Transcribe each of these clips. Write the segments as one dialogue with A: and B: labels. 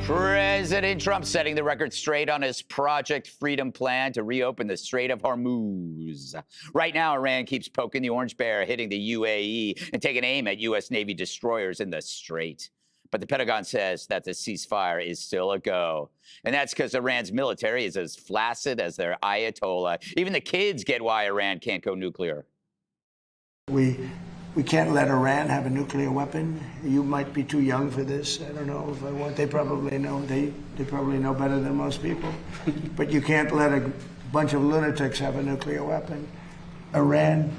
A: President Trump setting the record straight on his Project Freedom plan to reopen the Strait of Hormuz. Right now, Iran keeps poking the orange bear, hitting the UAE and taking aim at U.S. Navy destroyers in the strait. But the Pentagon says that the ceasefire is still a go. And that's because Iran's military is as flaccid as their Ayatollah. Even the kids get why Iran can't go nuclear.
B: We can't let Iran have a nuclear weapon. You might be too young for this. I don't know if I want. They probably know. They probably know better than most people. But you can't let a bunch of lunatics have a nuclear weapon. Iran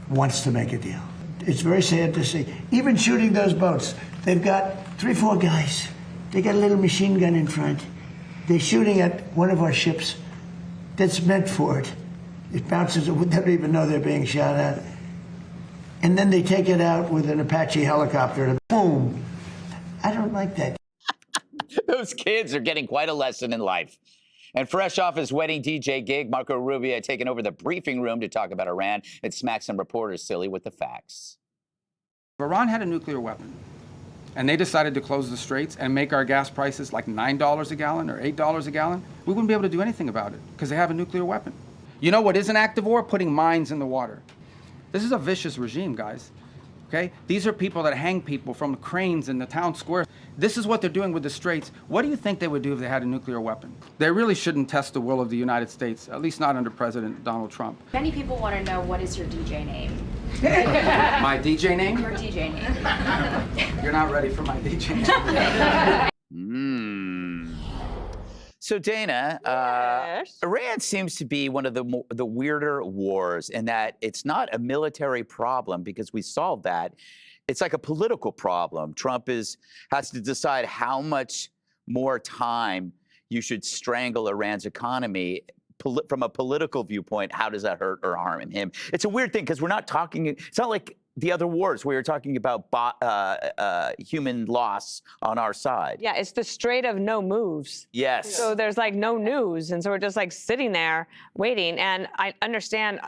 B: wants to make a deal. It's very sad to see. Even shooting those boats, they've got 3, 4 guys. They got a little machine gun in front. They're shooting at one of our ships that's meant for it. It bounces. They don't even know they're being shot at. And then they take it out with an Apache helicopter and boom. I don't like that.
A: Those kids are getting quite a lesson in life. And fresh off his wedding DJ gig, Marco Rubio taking over the briefing room to talk about Iran and smack some reporters silly with the facts.
C: If Iran had a nuclear weapon and they decided to close the straits and make our gas prices like $9 a gallon or $8 a gallon, we wouldn't be able to do anything about it because they have a nuclear weapon. You know what is an act of war? Putting mines in the water. This is a vicious regime, guys, okay? These are people that hang people from cranes in the town square. This is what they're doing with the straits. What do you think they would do if they had a nuclear weapon? They really shouldn't test the will of the United States, at least not under President Donald Trump.
D: Many people want to know, what is your DJ name?
C: My DJ name?
D: Your DJ name.
C: You're not ready for my DJ name.
A: So, Dana,
E: Yes.
A: Iran seems to be one of the weirder wars in that it's not a military problem because we solved that. It's like a political problem. Trump has to decide how much more time you should strangle Iran's economy. From a political viewpoint, how does that hurt or harm him? It's a weird thing because we're not talking, it's not like the other wars where you're talking about human loss on our side.
E: Yeah, it's the Strait of no moves.
A: Yes.
E: So there's like no news. And so we're just like sitting there waiting. And I understand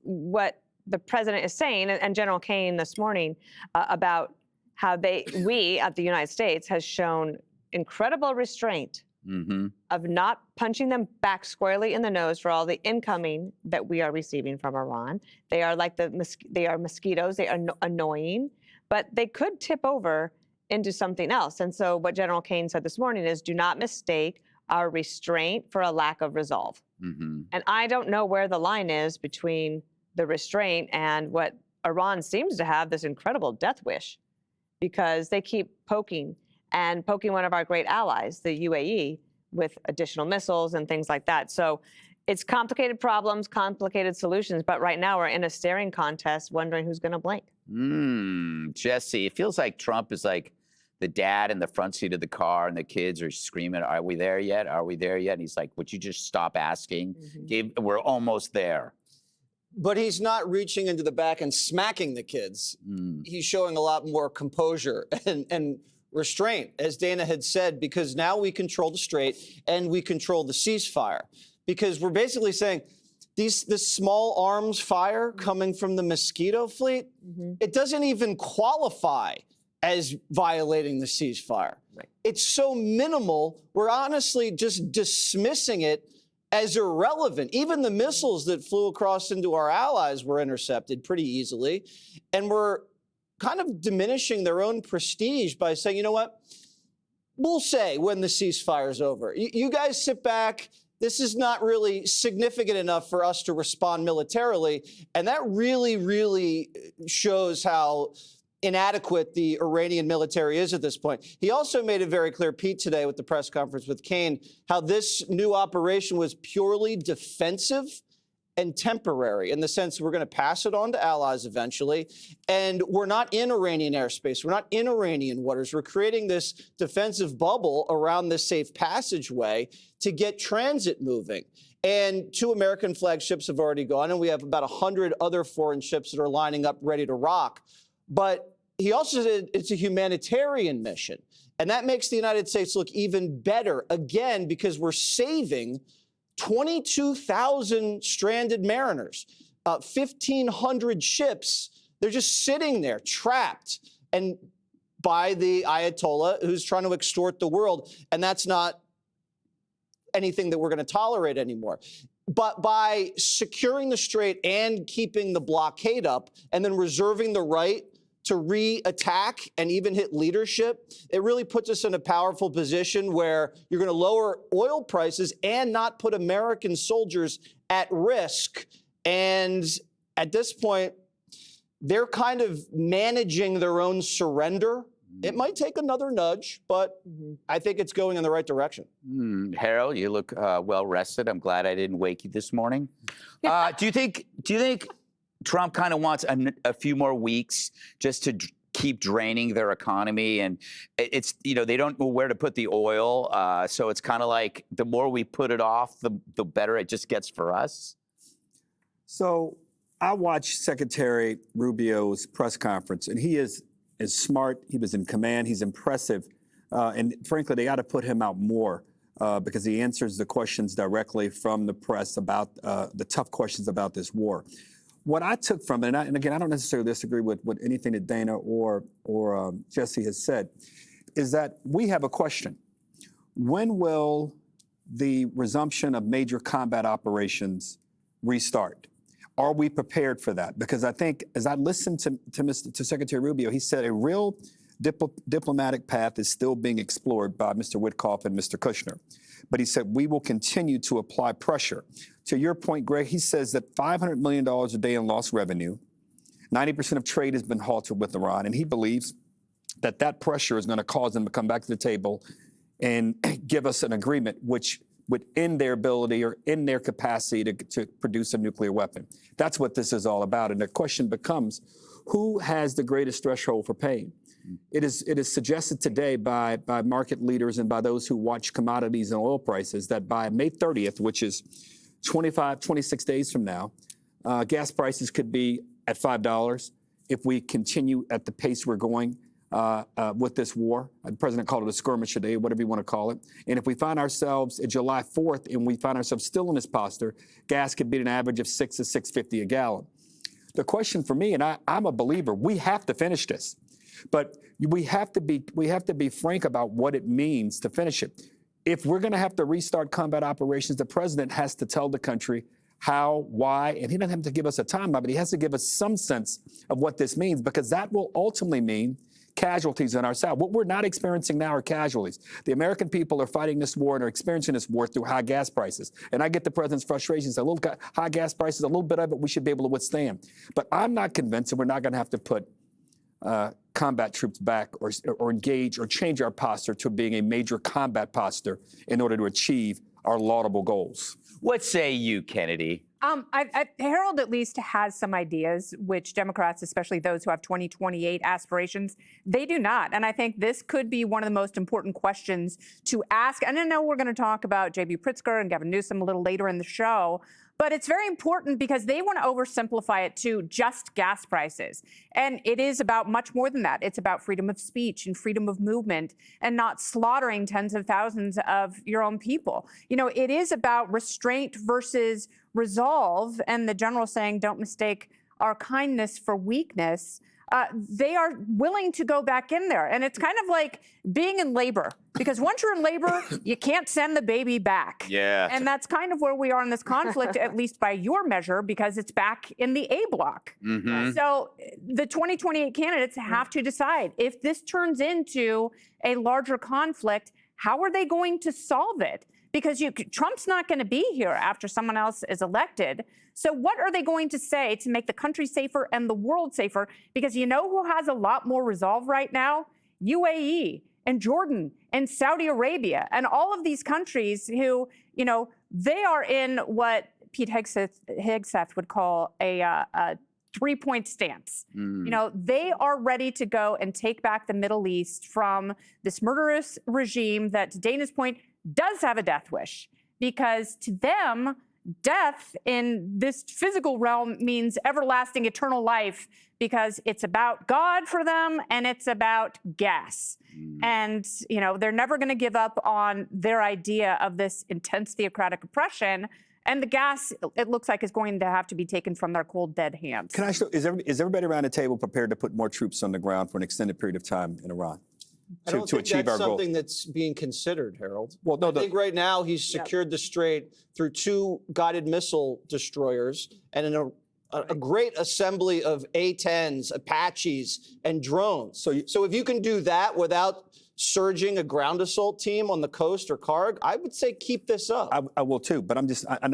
E: what the president is saying, and General Kane this morning about how we at the United States has shown incredible restraint of not punching them back squarely in the nose for all the incoming that we are receiving from Iran. They are like they are mosquitoes. They are annoying, but they could tip over into something else. And so what General Kane said this morning is, do not mistake our restraint for a lack of resolve. And I don't know where the line is between the restraint and what Iran seems to have, this incredible death wish, because they keep poking one of our great allies, the UAE, with additional missiles and things like that. So it's complicated problems, complicated solutions, but right now we're in a staring contest wondering who's going to blink.
A: Jesse, it feels like Trump is like the dad in the front seat of the car and the kids are screaming, are we there yet? Are we there yet? And he's like, would you just stop asking? We're almost there.
F: But he's not reaching into the back and smacking the kids. He's showing a lot more composure and restraint, as Dana had said, because now we control the strait and we control the ceasefire. Because we're basically saying this small arms fire coming from the Mosquito fleet, it doesn't even qualify as violating the ceasefire. Right. It's so minimal, we're honestly just dismissing it as irrelevant. Even the missiles that flew across into our allies were intercepted pretty easily. And we're kind of diminishing their own prestige by saying, you know what, we'll say when the ceasefire is over. You guys sit back. This is not really significant enough for us to respond militarily. And that really, really shows how inadequate the Iranian military is at this point. He also made it very clear, Pete, today with the press conference with Kane, how this new operation was purely defensive and temporary, in the sense we're going to pass it on to allies eventually. And we're not in Iranian airspace. We're not in Iranian waters. We're creating this defensive bubble around this safe passageway to get transit moving. And 2 American flagships have already gone, and we have about 100 other foreign ships that are lining up ready to rock. But he also said it's a humanitarian mission. And that makes the United States look even better, again, because we're saving 22,000 stranded mariners, 1,500 ships. They're just sitting there trapped. And by the Ayatollah who's trying to extort the world. And that's not anything that we're going to tolerate anymore. But by securing the strait and keeping the blockade up and then reserving the right to re-attack and even hit leadership, it really puts us in a powerful position where you're going to lower oil prices and not put American soldiers at risk. And at this point, they're kind of managing their own surrender. It might take another nudge, but I think it's going in the right direction.
A: Harold, you look well rested. I'm glad I didn't wake you this morning. Do you think Trump kind of wants a few more weeks just to keep draining their economy? And it's, they don't know where to put the oil. So it's kind of like the more we put it off, the better it just gets for us.
G: So I watched Secretary Rubio's press conference, and he is smart. He was in command. He's impressive. And frankly, they got to put him out more because he answers the questions directly from the press about the tough questions about this war. What I took from it, and again, I don't necessarily disagree with anything that Dana or Jesse has said, is that we have a question. When will the resumption of major combat operations restart? Are we prepared for that? Because I think, as I listened to Secretary Rubio, he said a real diplomatic path is still being explored by Mr. Witkoff and Mr. Kushner. But he said we will continue to apply pressure. To your point, Greg, he says that $500 million a day in lost revenue, 90% of trade has been halted with Iran, and he believes that that pressure is going to cause them to come back to the table and give us an agreement which would end their ability or end their capacity to produce a nuclear weapon. That's what this is all about. And the question becomes, who has the greatest threshold for pain? It is suggested today by market leaders and by those who watch commodities and oil prices that by May 30th, which is 26 days from now, gas prices could be at $5 if we continue at the pace we're going with this war. The president called it a skirmish today, whatever you want to call it. And if we find ourselves at July 4th and we find ourselves still in this posture, gas could be an average of $6 to $6.50 a gallon. The question for me, and I'm a believer, we have to finish this. But we have to be frank about what it means to finish it. If we're going to have to restart combat operations, the president has to tell the country how, why, and he doesn't have to give us a timeline, but he has to give us some sense of what this means, because that will ultimately mean casualties on our side. What we're not experiencing now are casualties. The American people are fighting this war and are experiencing this war through high gas prices. And I get the president's frustrations. High gas prices, a little bit of it we should be able to withstand. But I'm not convinced that we're not going to have to put combat troops back or engage or change our posture to being a major combat posture in order to achieve our laudable goals.
A: What say you, Kennedy?
H: Harold at least has some ideas, which Democrats, especially those who have 2028 aspirations, they do not. And I think this could be one of the most important questions to ask. And I know we're going to talk about J.B. Pritzker and Gavin Newsom a little later in the show, but it's very important because they want to oversimplify it to just gas prices. And it is about much more than that. It's about freedom of speech and freedom of movement and not slaughtering tens of thousands of your own people. You know, it is about restraint versus resolve. And the general saying, don't mistake our kindness for weakness. They are willing to go back in there. And it's kind of like being in labor, because once you're in labor, you can't send the baby back.
A: Yeah.
H: And that's kind of where we are in this conflict, at least by your measure, because it's back in the A block.
A: Mm-hmm.
H: So the 2028 candidates have to decide if this turns into a larger conflict, how are they going to solve it? Because Trump's not going to be here after someone else is elected. So what are they going to say to make the country safer and the world safer? Because you know who has a lot more resolve right now? UAE and Jordan and Saudi Arabia and all of these countries who, you know, they are in what Pete Hegseth would call a three-point stance. You know, they are ready to go and take back the Middle East from this murderous regime that, to Dana's point, does have a death wish, because to them, death in this physical realm means everlasting, eternal life, because it's about God for them and it's about gas. And, you know, they're never going to give up on their idea of this intense theocratic oppression. And the gas, it looks like, is going to have to be taken from their cold, dead hands.
G: Can I show, is everybody around the table prepared to put more troops on the ground for an extended period of time in Iran
F: I don't
G: to
F: think
G: achieve
F: that's
G: our goal?
F: something that's being considered, Harold.
G: Well, no,
F: I think right now he's secured the strait through 2 guided missile destroyers and a great assembly of A-10s, Apaches, and drones. So if you can do that without surging a ground assault team on the coast or Karg, I would say keep this up.
G: I will too, but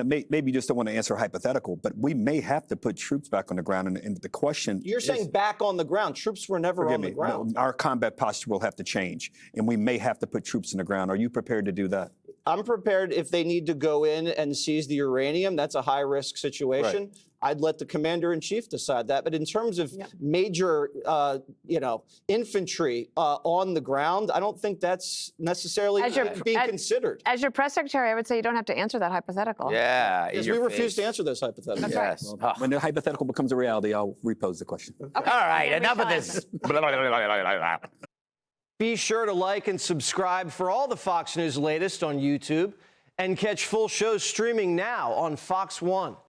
G: maybe you just don't want to answer a hypothetical, but we may have to put troops back on the ground. And the question
F: You're saying back on the ground. Troops were never on the ground.
G: No, our combat posture will have to change, and we may have to put troops on the ground. Are you prepared to do that?
F: I'm prepared if they need to go in and seize the uranium. That's a high-risk situation.
G: Right.
F: I'd let the commander-in-chief decide that. But in terms of major, infantry on the ground, I don't think that's necessarily being considered.
E: As your press secretary, I would say you don't have to answer that hypothetical.
A: Yeah.
F: Because we refuse to answer those hypotheticals.
A: Yes.
G: When the hypothetical becomes a reality, I'll repose the question.
A: All right, enough of this.
F: Be sure to like and subscribe for all the Fox News latest on YouTube and catch full shows streaming now on Fox One.